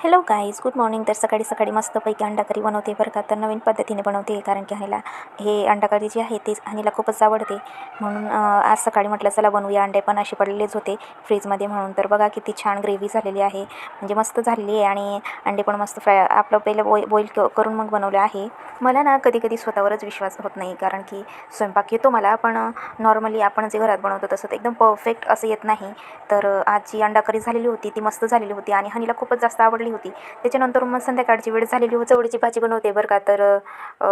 Hello guys, good morning. तर सकाळी सकाळी मस्तपैकी अंडा करी बनवते बरं का. तर नवीन पद्धतीने बनवते कारण की हनीला हे अंडा करी जी आहे तीच हनीला खूपच आवडते. म्हणून आज सकाळी म्हटलं चला बनवूया. अंडे पण असे पडलेलेच होते फ्रीजमध्ये, म्हणून तर बघा किती छान ग्रेव्ही झालेली आहे, म्हणजे मस्त झालेली आहे. आणि अंडे पण मस्त फ्राय आपलं पहिलं बॉईल करून मग बनवले आहे. मला ना कधी कधी स्वतःवरच विश्वास होत नाही कारण की स्वयंपाक येतो मला, पण नॉर्मली आपण जे घरात बनवतो तसं ते एकदम परफेक्ट असं येत नाही. तर आज जी अंडा करी झालेली होती ती मस्त झालेली होती आणि हनीला खूपच जास्त आवडली होती. त्याच्यानंतर मग संध्याकाळची वेळ झालेली होती, चवळीची भाजी बनवते बरं का. तर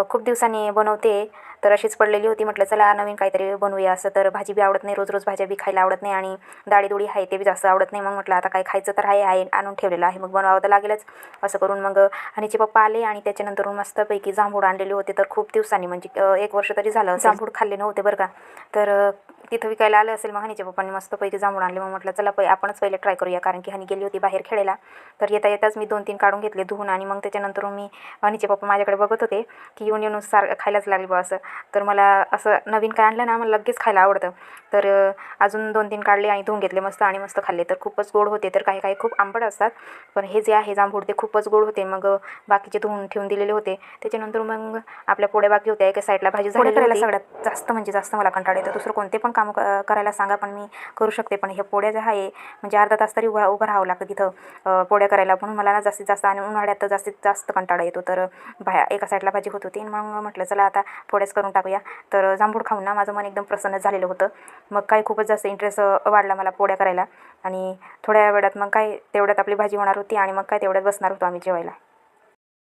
खूप दिवसांनी बनवते, तर अशीच पडलेली होती. म्हटलं चला नवीन काहीतरी बनवूया. असं तर भाजी बी आवडत नाही, रोज रोज भाज्या बी खायला आवडत नाही आणि डाळी आहे ते बी जास्त आवडत नाही. मग म्हटलं आता काय खायचं तर आहे आणून ठेवलेलं आहे, मग बनवावं तर लागेलच. असं करून मग हनीचे पप्पा आले आणि त्याच्यानंतर मस्तपैकी जांभूळ आणलेले होते. तर खूप दिवसांनी म्हणजे 1 वर्ष तरी झालं जांभूळ खाल्ले नव्हते बरं का. तर तिथं विकायला आलं असेल, मग हनीच्या पप्पांनी मस्तपैकी जांभूळ आणले. मग म्हटलं चला आपणच पहिले ट्राय करूया कारण की हनी गेली होती बाहेर खेळायला. तर येता येताच मी 2-3 काढून घेतले धुवून आणि मग त्याच्यानंतर मी हनीचे पप्पा माझ्याकडे बघत होते की येऊन येऊन खायलाच लागले बा असं. तर मला असं नवीन काय आणलं ना मला लगेच खायला आवडतं. तर अजून 2-3 काढले आणि धुवून घेतले मस्त आणि मस्त खाल्ले. तर खूपच गोड होते. तर काही काही खूप आंबट असतात, पण हे जे आहे जांभूळ ते खूपच गोड होते. मग बाकीचे धुवून ठेवून दिलेले होते. त्याच्यानंतर मग आपल्या पोळ्या बाकी होत्या, एका साईडला भाजी झाली करायला सगळ्यात जास्त म्हणजे जास्त मला कंटाळा येतो. दुसरं कोणते पण काम करायला सांगा पण मी करू शकते, पण हे पोळ्या ज्या आहे म्हणजे अर्धा तास तरी उभं राहावं लागतं तिथं पोळ्या करायला. म्हणून मला ना जास्तीत जास्त आणि उन्हाळ्यात तर जास्तीत जास्त कंटाळा येतो. तर एका साईडला भाजी होत होती, मग म्हटलं चला आता पोळ्याच करून टाकूया. तर जांभूळ खाऊन ना माझं मन एकदम प्रसन्न झालेलं होतं. मग काय खूपच जास्त इंटरेस्ट वाढला मला पोळ्या करायला. आणि थोड्या वेळात मग काय तेवढ्यात आपली भाजी होणार होती आणि मग काय तेवढ्यात बसणार होतो आम्ही जेवायला.